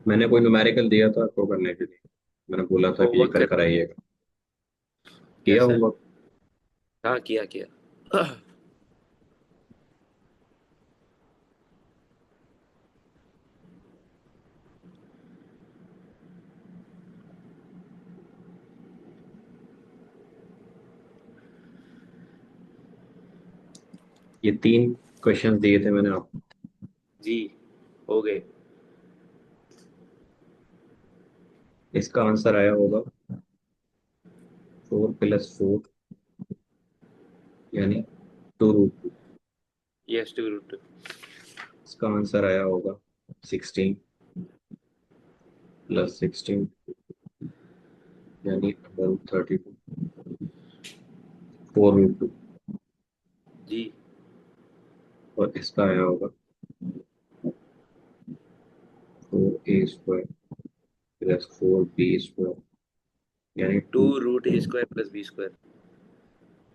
मैंने कोई न्यूमेरिकल दिया था आपको करने के लिए। मैंने बोला था कि ये होमवर्क कल कर कराइएगा। किया कैसा है? होगा। हाँ, किया किया। ये 3 क्वेश्चंस दिए थे मैंने आपको। जी, हो गए। इसका आंसर आया होगा 4 + 4 यानी 2√2। Yes two root. इसका आंसर आया होगा 16 + 16 यानी √32। 4√2। जी। और इसका आया होगा 4a² + 4b² यानी two two root A square plus B square.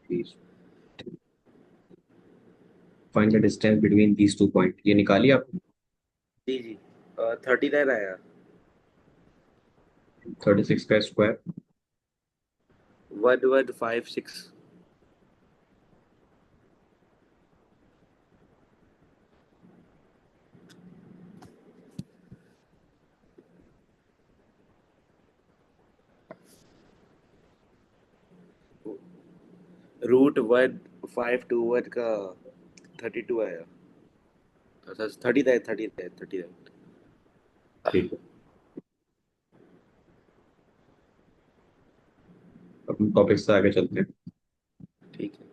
B. Find the distance between these 2 point. ये निकाली आपने? जी जी। 39 आया। 36 का स्क्वायर। 1156। रूट 1521 का 32 आया। अच्छा, 30 है 30 है 30 है। ठीक है। अपने टॉपिक से आगे चलते हैं। ठीक है।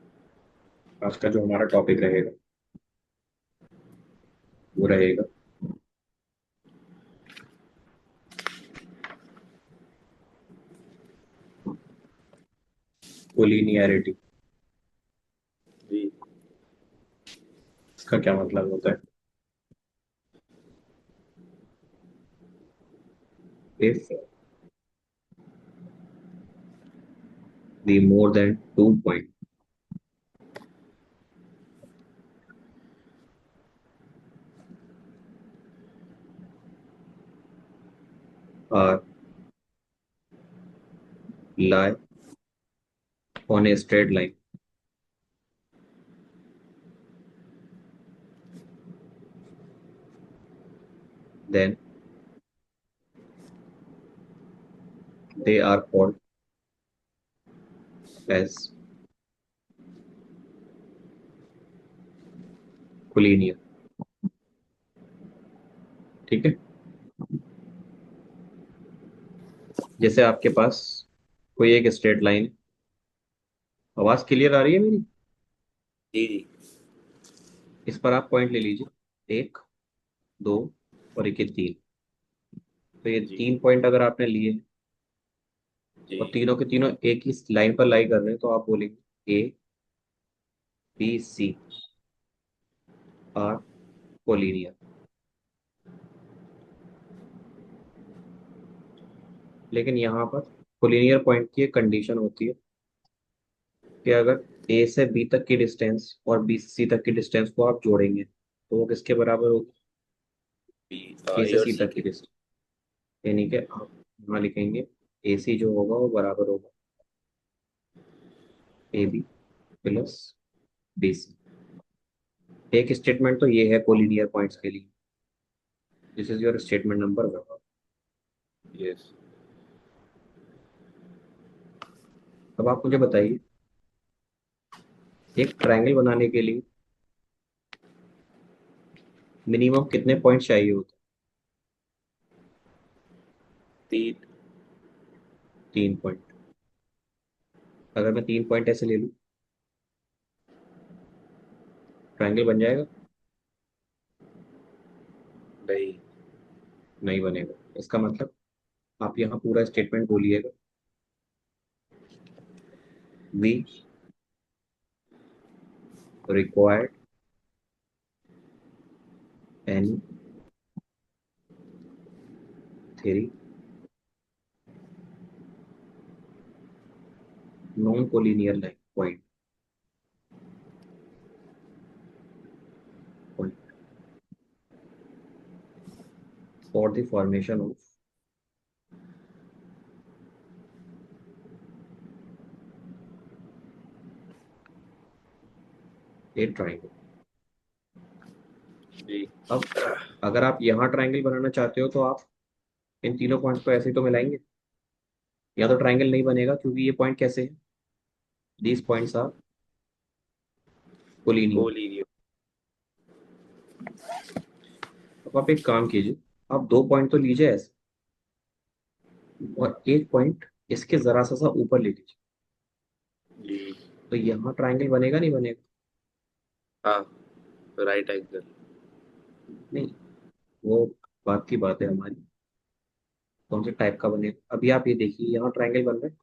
आज का जो हमारा टॉपिक रहेगा वो रहेगा कोलिनियरिटी। जी। इसका क्या मतलब होता है? If the more than 2 point are lie on a straight line, then they are called as collinear। ठीक है। जैसे आपके पास कोई एक स्ट्रेट लाइन है। आवाज क्लियर आ रही है मेरी? जी जी। इस पर आप पॉइंट ले लीजिए, 1, 2 और एक ये 3। तो ये जी 3 पॉइंट अगर आपने लिए जी। और तीनों के तीनों एक ही लाइन पर लाई कर रहे हैं तो आप बोलेंगे A, B, C are collinear. लेकिन यहाँ पर कोलिनियर पॉइंट की एक कंडीशन होती है कि अगर ए से बी तक की डिस्टेंस और बी से सी तक की डिस्टेंस को आप जोड़ेंगे तो वो किसके बराबर होगी? बी। ए ए से और सी सी तक की के। डिस्टेंस। यानी कि आप यहाँ लिखेंगे ए सी जो होगा वो बराबर होगा AB + BC। एक स्टेटमेंट तो ये है कोलिनियर पॉइंट्स के लिए। This is your statement number 1। Yes. अब आप मुझे बताइए, एक ट्रायंगल बनाने के लिए मिनिमम कितने पॉइंट चाहिए होते 3। हैं? 3 पॉइंट। अगर मैं 3 पॉइंट ऐसे ले लूँ, ट्रायंगल बन जाएगा? नहीं। नहीं बनेगा। इसका मतलब आप यहाँ पूरा स्टेटमेंट बोलिएगा, we required any three non collinear line point. For the formation of a triangle. जी। अब अगर आप यहाँ ट्राइंगल बनाना चाहते हो तो आप इन तीनों पॉइंट्स को ऐसे ही तो मिलाएंगे, या तो ट्राइंगल नहीं बनेगा क्योंकि ये पॉइंट कैसे हैं, these points are collinear. Collinear. अब आप एक काम कीजिए, आप दो पॉइंट तो लीजिए ऐसे, और एक पॉइंट इसके जरा सा ऊपर ले लीजिए। जी। तो यहाँ ट्राइंगल बनेगा नहीं बनेगा? हाँ, राइट एंगल। नहीं, वो बात की बात है हमारी, कौन से टाइप का बनेगा। अभी आप ये देखिए, यहाँ ट्राइंगल बन रहा है,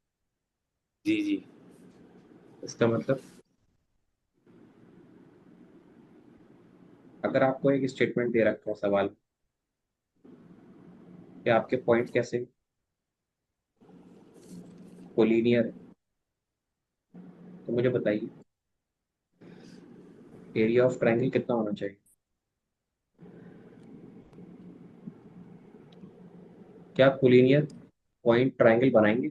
जी जी। इसका मतलब अगर आपको एक स्टेटमेंट दे रखा है सवाल कि आपके पॉइंट कैसे कोलिनियर है, तो मुझे बताइए एरिया ऑफ ट्राइंगल कितना होना चाहिए। क्या कोलिनियर पॉइंट ट्राइंगल बनाएंगे?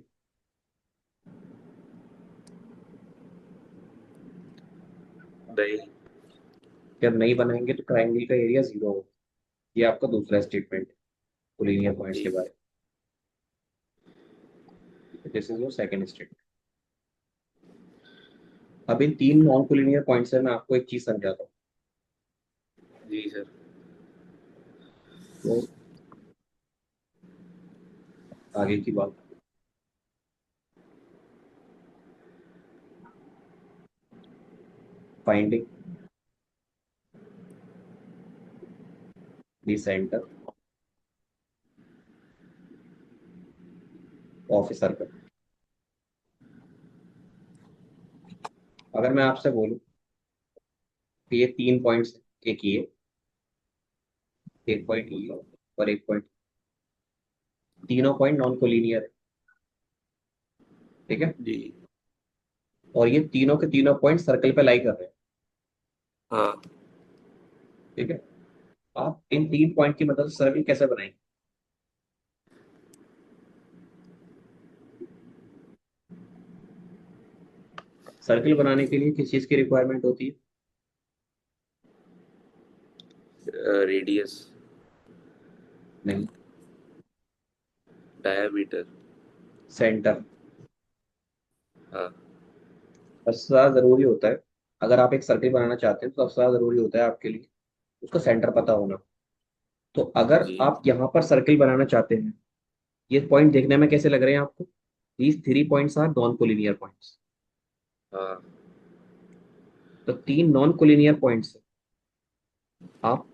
नहीं। जब नहीं बनाएंगे तो ट्राइंगल का एरिया जीरो होगा। ये आपका दूसरा स्टेटमेंट कोलिनियर पॉइंट्स के जी बारे में। This is your second statement. अब इन तीन नॉन कोलिनियर पॉइंट से मैं आपको एक चीज समझाता हूँ। जी सर। तो आगे की बात, finding the centre of a circle. अगर मैं आपसे बोलूं कि ये तीन पॉइंट्स, एक ये, एक पॉइंट ये, और एक पॉइंट, तीनों पॉइंट नॉन कोलिनियर है, ठीक है, जी। और ये तीनों के तीनों पॉइंट सर्कल पे लाई कर रहे हैं, हाँ। ठीक है। आप इन तीन पॉइंट की मदद से सर्कल कैसे बनाएंगे? सर्कल बनाने के लिए किस चीज की रिक्वायरमेंट होती है? रेडियस। नहीं, डायमीटर। सेंटर। हाँ। सबसे ज्यादा जरूरी होता है, अगर आप एक सर्कल बनाना चाहते हैं तो सबसे ज्यादा जरूरी होता है आपके लिए उसका सेंटर पता होना। तो अगर जी। आप यहाँ पर सर्कल बनाना चाहते हैं, ये पॉइंट देखने में कैसे लग रहे हैं आपको? These three points are non collinear points. हाँ। तो तीन नॉन कोलिनियर पॉइंट्स आप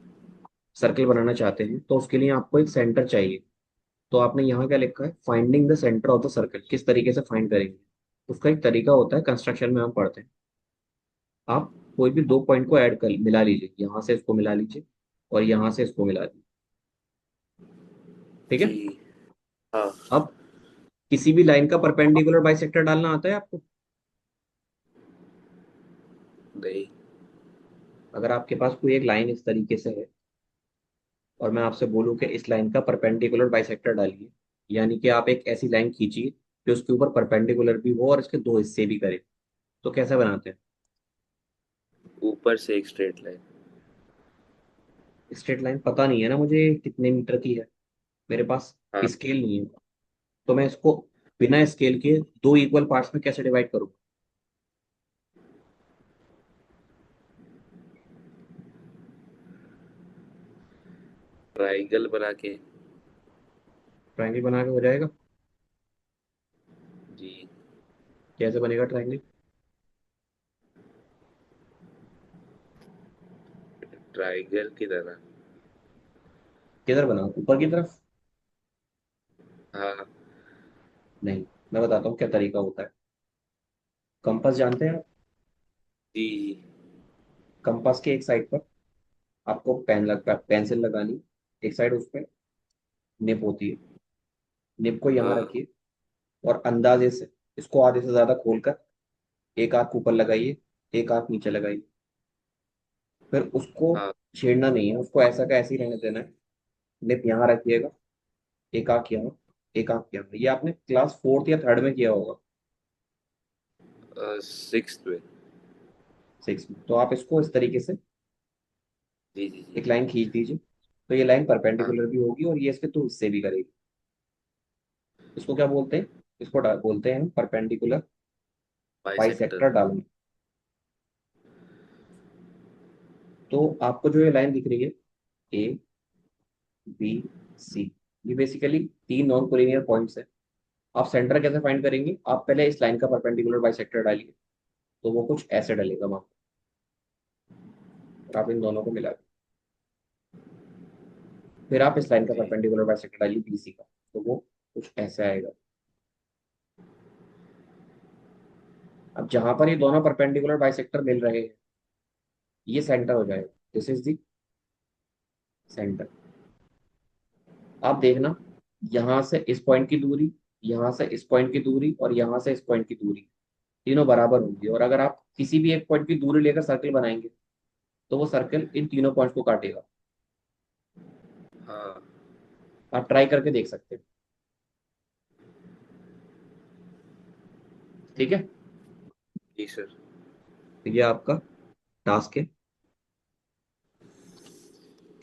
सर्कल बनाना चाहते हैं तो उसके लिए आपको एक सेंटर चाहिए। तो आपने यहाँ क्या लिखा है, finding the centre of the circle, किस तरीके से फाइंड करेंगे? उसका एक तरीका होता है, कंस्ट्रक्शन में हम पढ़ते हैं। आप कोई भी दो पॉइंट को ऐड कर मिला लीजिए, यहाँ से इसको मिला लीजिए और यहाँ से इसको मिला लीजिए, ठीक है। जी। हाँ। अब किसी भी लाइन का परपेंडिकुलर बाइसेक्टर डालना आता है आपको? नहीं। अगर आपके पास कोई एक लाइन इस तरीके से है और मैं आपसे बोलूं कि इस लाइन का परपेंडिकुलर बाइसेक्टर डालिए, यानी कि आप एक ऐसी लाइन खींचिए कि उसके ऊपर परपेंडिकुलर भी हो और इसके दो हिस्से भी करे, तो कैसे बनाते हैं? ऊपर से एक स्ट्रेट लाइन। स्ट्रेट लाइन पता नहीं है ना मुझे कितने मीटर की है, मेरे पास हाँ। स्केल नहीं है, तो मैं इसको बिना स्केल के दो इक्वल पार्ट्स में कैसे डिवाइड करूँ? ट्राइंगल बना के। ट्रायंगल बना के हो जाएगा? जी। कैसे बनेगा ट्रायंगल? ट्राइंगल की तरह। किधर बनाऊं, ऊपर की तरफ? हाँ। नहीं, मैं बताता हूँ क्या तरीका होता है। कंपास जानते हैं आप? जी जी। कंपास के एक साइड पर आपको पेंसिल लगानी, एक साइड उस पर निप होती है, निप को यहाँ हाँ। रखिए और अंदाजे से इसको आधे से ज्यादा खोलकर एक आंख ऊपर लगाइए, एक आंख नीचे लगाइए, फिर उसको हाँ। छेड़ना नहीं है, उसको ऐसा का ऐसे ही रहने देना है। निप यहाँ रखिएगा, एक आंख यहाँ, एक आंख यहाँ। ये आपने क्लास फोर्थ या थर्ड में किया होगा। सिक्स में। सिक्स में। तो आप इसको इस तरीके से जी जी जी। एक लाइन खींच दीजिए, तो ये लाइन हाँ। परपेंडिकुलर भी होगी और ये इसके दो हिस्से भी करेगी। इसको क्या बोलते हैं? इसको बोलते हैं परपेंडिकुलर बाइसेक्टर। बाइसेक्टर डालना। तो आपको जो ये लाइन दिख रही है, ए बी सी, ये बेसिकली तीन नॉन कोलिनियर पॉइंट्स है। आप सेंटर कैसे फाइंड करेंगे? आप पहले इस लाइन का परपेंडिकुलर बाइसेक्टर डालिए, तो वो कुछ ऐसे डलेगा वहां पर। आप इन दोनों को मिला दें। फिर आप इस लाइन का ओके। परपेंडिकुलर बाइसेक्टर डालिए बीसी का, तो वो कुछ ऐसे आएगा। अब जहां पर ये दोनों परपेंडिकुलर बाइसेक्टर मिल रहे हैं, ये सेंटर हो जाएगा। This is the centre. आप देखना, यहां से इस पॉइंट की दूरी, यहां से इस पॉइंट की दूरी और यहां से इस पॉइंट की दूरी तीनों बराबर होंगी। और अगर आप किसी भी एक पॉइंट की दूरी लेकर सर्कल बनाएंगे, तो वो सर्कल इन तीनों पॉइंट्स को काटेगा। हाँ। आप ट्राई करके देख सकते हैं। ठीक है। जी सर। तो ये आपका टास्क है।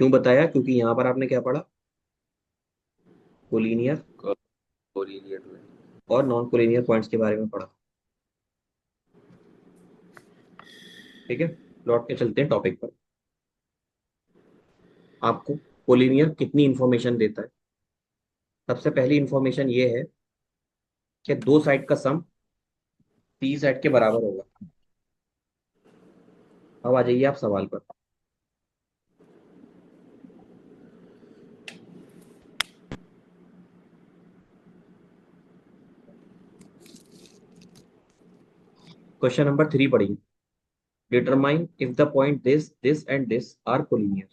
क्यों बताया? क्योंकि यहाँ पर आपने क्या पढ़ा? कोलिनियर कोलिनियर में। और नॉन कोलिनियर पॉइंट्स के बारे में पढ़ा। ठीक है। लौट के चलते हैं टॉपिक पर। आपको कोलिनियर कितनी इंफॉर्मेशन देता है? सबसे पहली इंफॉर्मेशन ये है कि दो साइड का सम टी साइड के बराबर होगा। अब आ जाइए आप सवाल पर। क्वेश्चन नंबर 3 पढ़िए। Determine if the point this and this are collinear.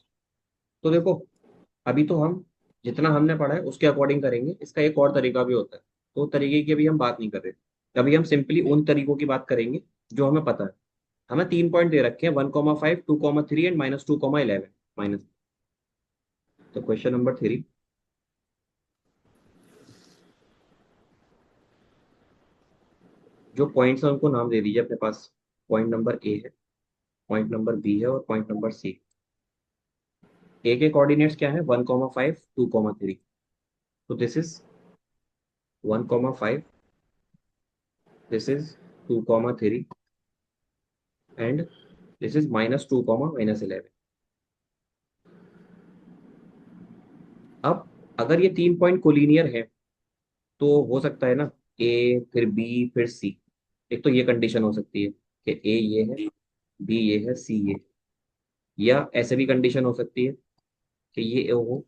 तो देखो, अभी तो हम जितना हमने पढ़ा है उसके अकॉर्डिंग करेंगे। इसका एक और तरीका भी होता है, तो तरीके की अभी हम बात नहीं कर रहे। अभी हम सिंपली उन तरीकों की बात करेंगे जो हमें पता है। हमें 3 पॉइंट दे रखे हैं, 1,5, 2,3 एंड -2,11 माइनस। तो क्वेश्चन नंबर 3, जो पॉइंट्स हैं उनको नाम दे दीजिए अपने पास। पॉइंट नंबर ए है, पॉइंट नंबर बी है और पॉइंट नंबर सी। ए के कोऑर्डिनेट्स क्या है? 1,5, 2,3। तो this is 1,5, this is 2,3 and this is -2, -11। अब अगर ये 3 पॉइंट कोलिनियर है, तो हो सकता है ना, ए फिर बी फिर सी। एक तो ये कंडीशन हो सकती है कि ए ये है, जी। बी ये है, सी ये है। या ऐसे भी कंडीशन हो सकती है कि ये ए हो,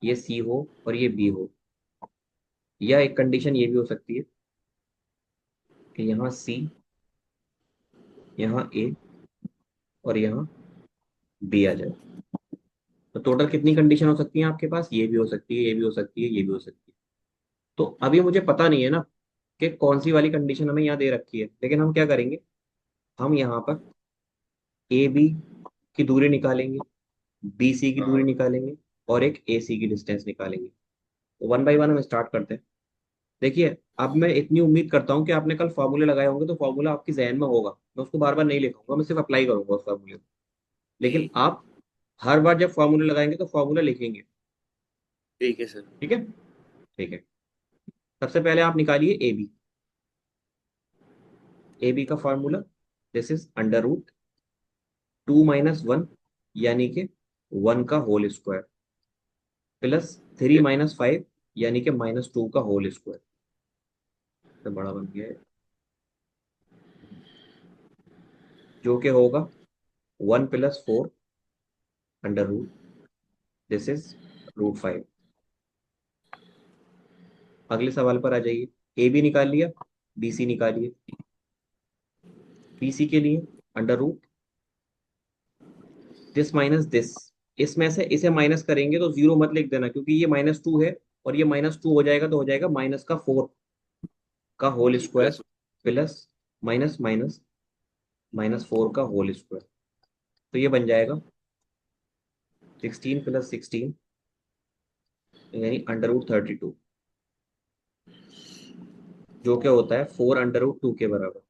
ये सी हो और ये बी हो। या एक कंडीशन ये भी हो सकती है कि यहाँ सी, यहाँ ए और यहाँ बी आ जाए। तो टोटल कितनी कंडीशन हो सकती है आपके पास? ये भी हो सकती है, ये भी हो सकती है, ये भी हो सकती है। तो अभी मुझे पता नहीं है ना कि कौन सी वाली कंडीशन हमें यहाँ दे रखी है, लेकिन हम क्या करेंगे, हम यहाँ पर ए बी की दूरी निकालेंगे, बी सी की दूरी हाँ। निकालेंगे और एक ए सी की डिस्टेंस निकालेंगे। तो वन बाई वन हम स्टार्ट करते हैं। देखिए, अब मैं इतनी उम्मीद करता हूँ कि आपने कल फॉर्मूले लगाए होंगे, तो फॉर्मूला आपकी जहन में होगा। मैं उसको बार बार नहीं लिखूंगा, मैं सिर्फ अप्लाई करूंगा उस फॉर्मूले को। लेकिन जी। आप हर बार जब फॉर्मूले लगाएंगे तो फॉर्मूला लिखेंगे। ठीक है सर। ठीक है। ठीक है। सबसे पहले आप निकालिए ए बी। ए बी का फॉर्मूला, दिस इज √2 - 1, यानी कि 1 का होल स्क्वायर, +3 - 5, यानी कि -2 का होल स्क्वायर। तो बड़ा बन गया है, जो कि होगा 1 + 4 √, दिस इज √5। अगले सवाल पर आ जाइए। ए बी निकाल लिया, बी सी निकालिए। बी सी के लिए √दिस - दिस। इसमें से इसे माइनस करेंगे तो जीरो मत लिख देना, क्योंकि ये -2 है और ये -2 हो जाएगा तो हो जाएगा -4 का होल जी square plus. Plus minus minus -4 का होल स्क्वायर। तो ये बन जाएगा 16 + 16 यानी √32, जो क्या होता है 4√2 के बराबर।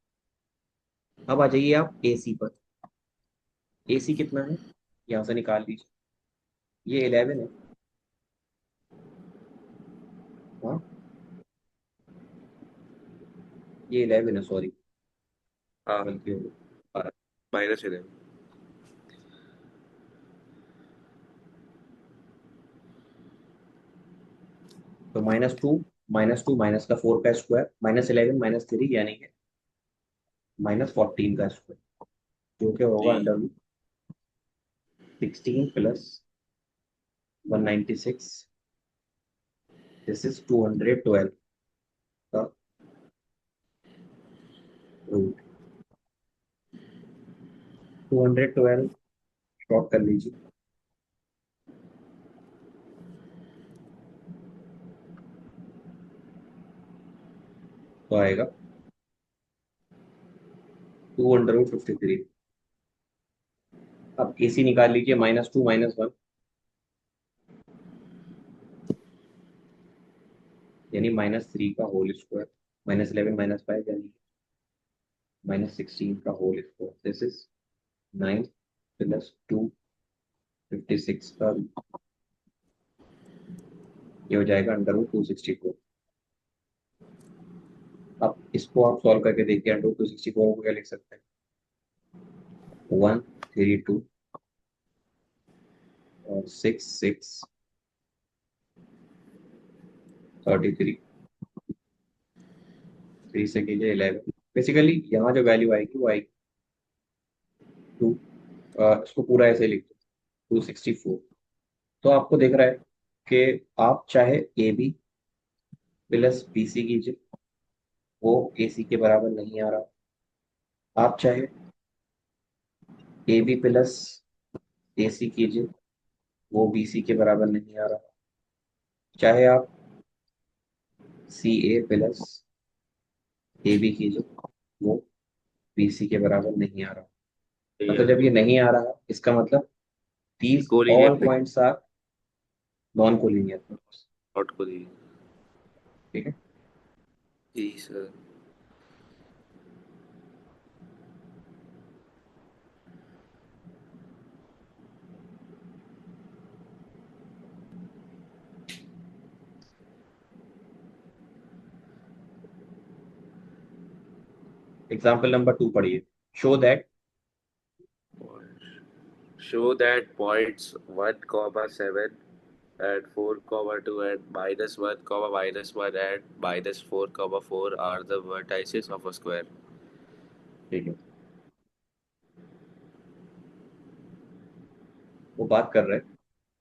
अब आ जाइए आप AC पर। AC कितना है, यहां से निकाल लीजिए। ये 11 है। हाँ, ये 11 है, सॉरी, हाँ, गलती हो गई। -11। तो -2, -4 का स्क्वायर, -11 -3 यानी कि -14 का स्क्वायर, जो कि जी। होगा √16 प्लस 196। दिस इज 212 का रूट। 212 शॉर्ट कर लीजिए, तो आएगा 253। अब AC निकाल लीजिए, -2 -1, यानी -3 का होल स्क्वायर, -11 -5 यानी -16 का whole square. This is 9 plus 256 का, ये हो जाएगा √264। अब इसको आप सॉल्व करके देखिए, √264 को क्या लिख सकते हैं, 132 और 6 6 33, 3 से कीजिए 11। बेसिकली यहाँ जो वैल्यू आएगी वो आएगी 2, इसको पूरा ऐसे लिख दो, 264। तो आपको दिख रहा है कि आप चाहे AB प्लस BC कीजिए, वो AC के बराबर नहीं आ रहा। आप चाहे AB प्लस AC कीजिए, वो BC के बराबर नहीं आ रहा। चाहे आप CA प्लस AB कीजिए, वो BC के बराबर नहीं आ रहा। सही मतलब है। जब ये नहीं आ रहा, इसका मतलब these all कोलिनियट नहीं। points are non collinear. Not collinear. ठीक है। जी सर। एग्जाम्पल नंबर 2 पढ़िए। Show that Show that points 1, 7 and 4, 2 and -1, -1 and -4, 4 are the vertices of a square. ठीक है, वो बात कर रहे हैं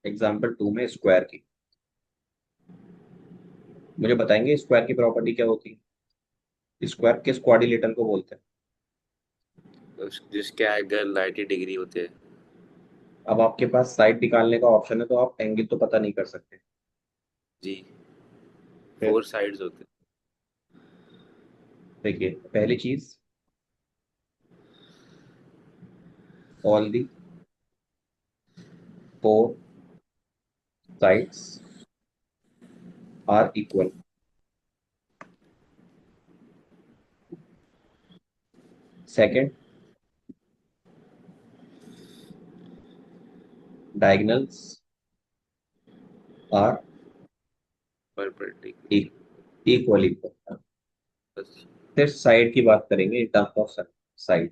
एग्जाम्पल 2 में स्क्वायर की। मुझे बताएंगे स्क्वायर की प्रॉपर्टी क्या होती है, स्क्वायर किस क्वाड्रिलेटरल को बोलते हैं। जिसके एंगल 90 डिग्री होते हैं। अब आपके पास साइड निकालने का ऑप्शन है, तो आप एंगल तो पता नहीं कर सकते। जी। फिर 4 साइड्स होते देखिए, पहली चीज, all the 4 sides are equal. Second, diagonals are हैं परपेंडिकुलर। Equal equal. बस। फिर साइड की बात करेंगे इन टर्म्स ऑफ साइड।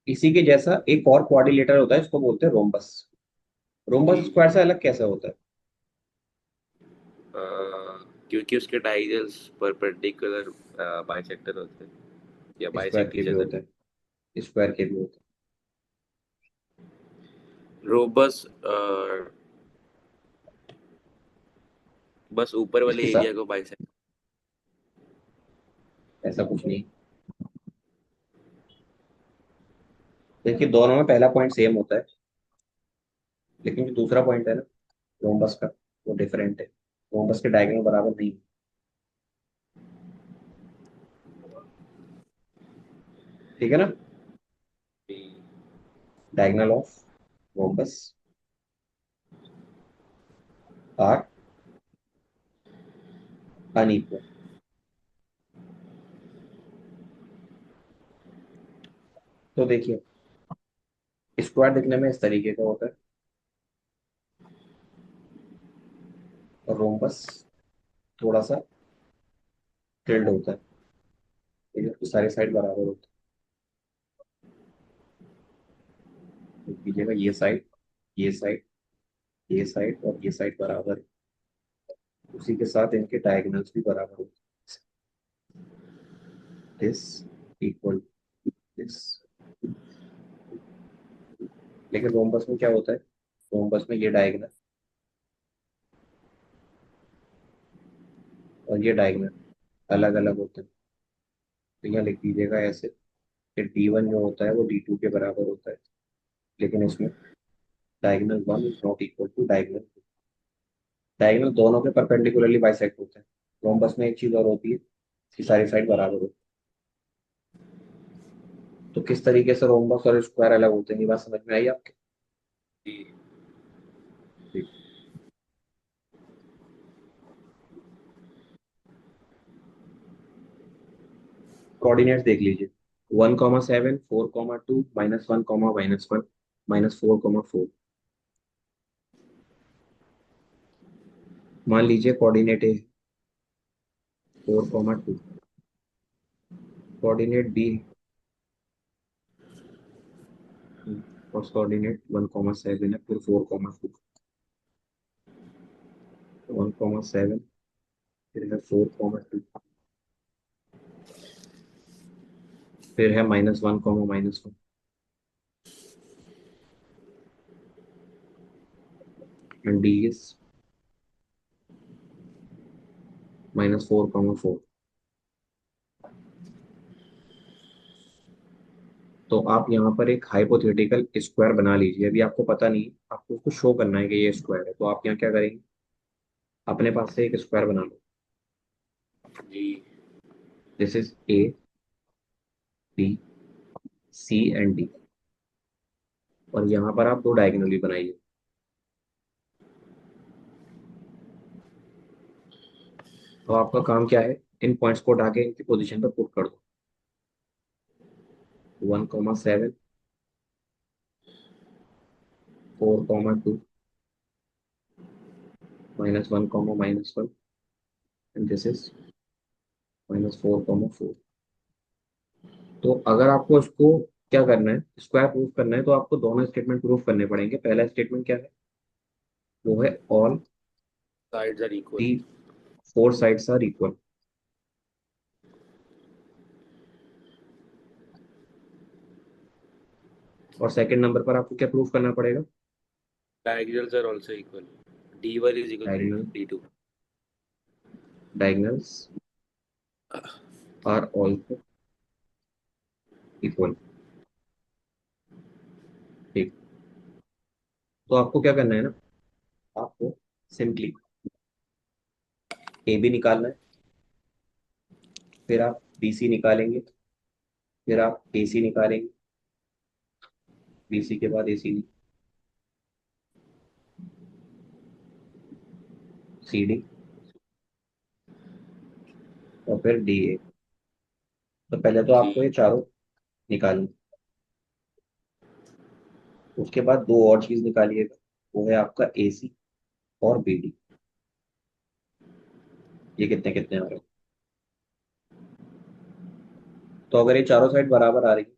इसी के जैसा एक और क्वाड्रिलेटर होता है, इसको बोलते हैं रोम्बस। जी। रोम्बस स्क्वायर से अलग कैसे होता है। क्योंकि उसके डायगोनल्स परपेंडिकुलर बाइसेक्टर होते हैं या स्क्वायर बाइसेक्ट के ईच भी अदर। होते हैं, स्क्वायर के भी होते रोबस बस ऊपर हैं। वाले इसके साथ एरिया को बाइसेक्ट। ऐसा कुछ नहीं। देखिए, दोनों में पहला पॉइंट सेम होता है, लेकिन जो दूसरा पॉइंट है ना रोम्बस का, वो डिफरेंट है। रोम्बस के डायगोनल बराबर नहीं। ठीक है ना। Diagonal of rhombus are unequal. तो देखिए, स्क्वायर दिखने में इस तरीके का होता है, और रोम्बस थोड़ा सा टिल्ड होता है, ठीक है, तो सारी साइड बराबर होती है। तो कीजिएगा, ये साइड, ये साइड, ये साइड और ये साइड बराबर है। उसी के साथ इनके डायगोनल्स भी बराबर होते हैं, दिस इक्वल दिस। लेकिन रोम्बस में क्या होता है, रोम्बस में ये डायगोनल और ये डायगोनल अलग अलग होते हैं। तो यहाँ लिख दीजिएगा ऐसे कि D1 जो होता है वो D2 के बराबर होता है, लेकिन इसमें diagonal 1 is not equal to diagonal 2। Diagonal दोनों के परपेंडिकुलरली बाइसेक्ट होते हैं। रोम्बस में एक चीज और होती है कि सारी साइड बराबर होती है। तो किस तरीके से रोम्बस और स्क्वायर अलग होते हैं, ये बात समझ में आई आपके? जी। ठीक। कोऑर्डिनेट्स देख लीजिए, 1,7, 4,2, -1, -1, -4,4। मान लीजिए कोऑर्डिनेट ए 4,2, कोऑर्डिनेट बी फर्स्ट कोऑर्डिनेट 1,7 है, फिर 4,2, 1,7, फिर है 4,2, फिर है -1, -1, एंड डी इज -4,4। तो आप यहाँ पर एक हाइपोथेटिकल स्क्वायर बना लीजिए। अभी आपको पता नहीं, आपको उसको शो करना है कि ये स्क्वायर है, तो आप यहाँ क्या करेंगे, अपने पास से एक स्क्वायर बना लो। जी। This is A, B, C and D, और यहाँ पर आप दो डायगोनली बनाइए। तो आपका काम क्या है, इन पॉइंट्स को उठा के इनकी पोजीशन पर पुट कर दो। 1,7, 4,2, -1, -1, एंड दिस इज -4,4। तो अगर आपको इसको क्या करना है, स्क्वायर प्रूफ करना है, तो आपको दोनों स्टेटमेंट प्रूफ करने पड़ेंगे। पहला स्टेटमेंट क्या है, वो है all sides are equal. The four sides are equal. और सेकंड नंबर पर आपको क्या प्रूफ करना पड़ेगा, Diagonals are also equal. D1 is equal to diagonal D2. Diagonals are also equal. ठीक। तो आपको क्या करना है ना, आपको सिंपली ए बी निकालना है, फिर आप बी सी निकालेंगे, फिर आप ए सी निकालेंगे, बी सी के बाद ए सी, सी डी, और फिर डी ए। तो पहले तो आपको ये जी। चारों निकालनी, उसके बाद दो और चीज निकालिएगा, वो है आपका ए सी और बी डी। ये कितने कितने आ रहे हैं। तो अगर ये चारों साइड बराबर आ रही है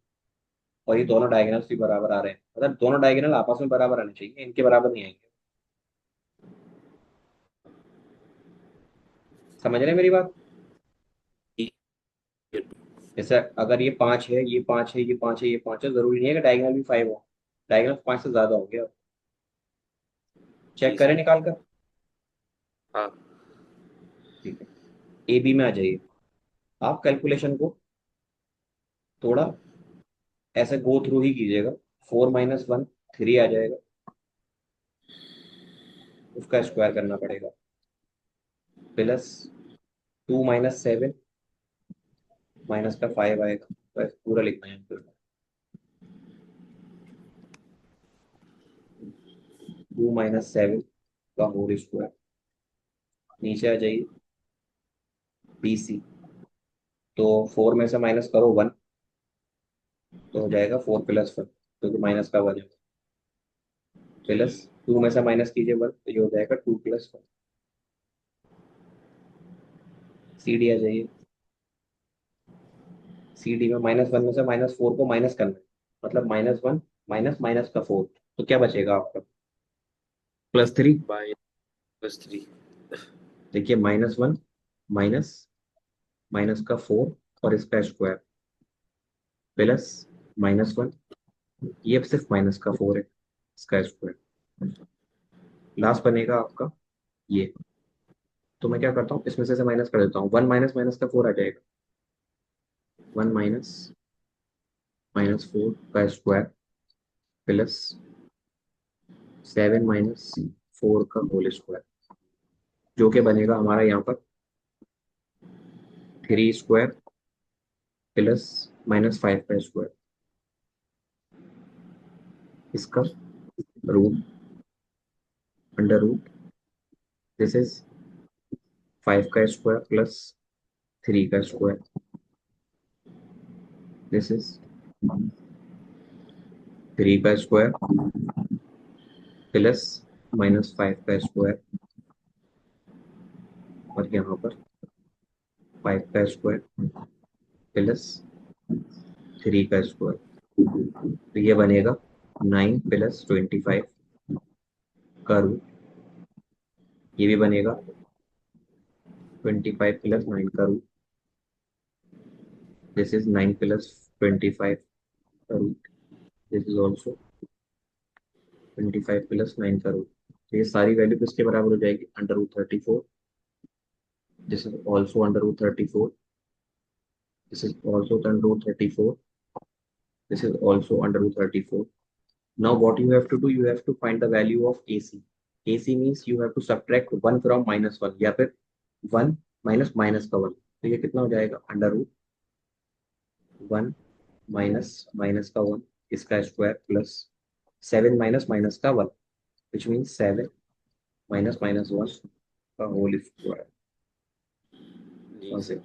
और ये दोनों डायगोनल्स भी बराबर आ रहे हैं, मतलब दोनों डायगोनल आपस में बराबर आने चाहिए, इनके बराबर नहीं आएंगे। समझ रहे हैं मेरी बात? जैसे अगर ये पांच है, ये पांच है, ये पांच है, ये पांच है, जरूरी नहीं है कि डायगोनल भी फाइव हो। डायगोनल पांच से ज्यादा होंगे। जी चेक करें सर। निकाल कर। हाँ। ठीक है, ए बी में आ जाइए। आप कैलकुलेशन को थोड़ा ऐसे गो थ्रू ही कीजिएगा। 4 - 1 3 आ जाएगा, उसका स्क्वायर करना पड़ेगा, +2 - 7 माइनस का 5 आएगा। बस पूरा लिखना है फिर। 2 - 7 का होल स्क्वायर। नीचे आ जाइए, बी सी। तो 4 में से माइनस करो 1, तो हो जाएगा 4 + 1, क्योंकि माइनस का 1 है। प्लस 2 में से माइनस कीजिए 1, तो ये हो जाएगा 2 + 1। सी डी आ जाइए। सी डी में -1 में से -4 को माइनस करना है, मतलब -1 माइनस माइनस का 4, तो क्या बचेगा आपका? +3। -3। देखिए -1 माइनस माइनस का 4 और इसका स्क्वायर प्लस -1, ये अब सिर्फ माइनस का 4 है, इसका स्क्वायर। लास्ट बनेगा आपका ये। तो मैं क्या करता हूँ, इसमें से माइनस कर देता हूँ, 1 माइनस माइनस का 4 आ जाएगा। 1 माइनस -4 का स्क्वायर प्लस 7 माइनस 4 का होल स्क्वायर, जो कि बनेगा हमारा यहाँ पर 3 स्क्वायर प्लस -5 का स्क्वायर, इसका root under root, this is 5 का स्क्वायर प्लस 3 का स्क्वायर, दिस इज 3 का स्क्वायर प्लस -5 का स्क्वायर, और यहाँ पर 5 का स्क्वायर प्लस 3 का स्क्वायर, तो ये बनेगा 9 + 25 का रूट। ये भी बनेगा 25 + 9 का रूट, दिस इज 9 + 25 का रूट, दिस इज ऑल्सो 25 + 9 का रूट। तो ये सारी वैल्यू किसके बराबर हो जाएगी? √34। This is also √34। This is also √34। This is also √34। Now what you have to do, you have to find the value of AC. AC means you have to subtract 1 from -1, या फिर 1 minus minus का 1। तो ये कितना हो जाएगा? √1 minus minus का 1, इसका स्क्वायर प्लस 7 माइनस माइनस का 1, विच मीन्स 7 माइनस माइनस 1 का होल स्क्वायर। जी सर।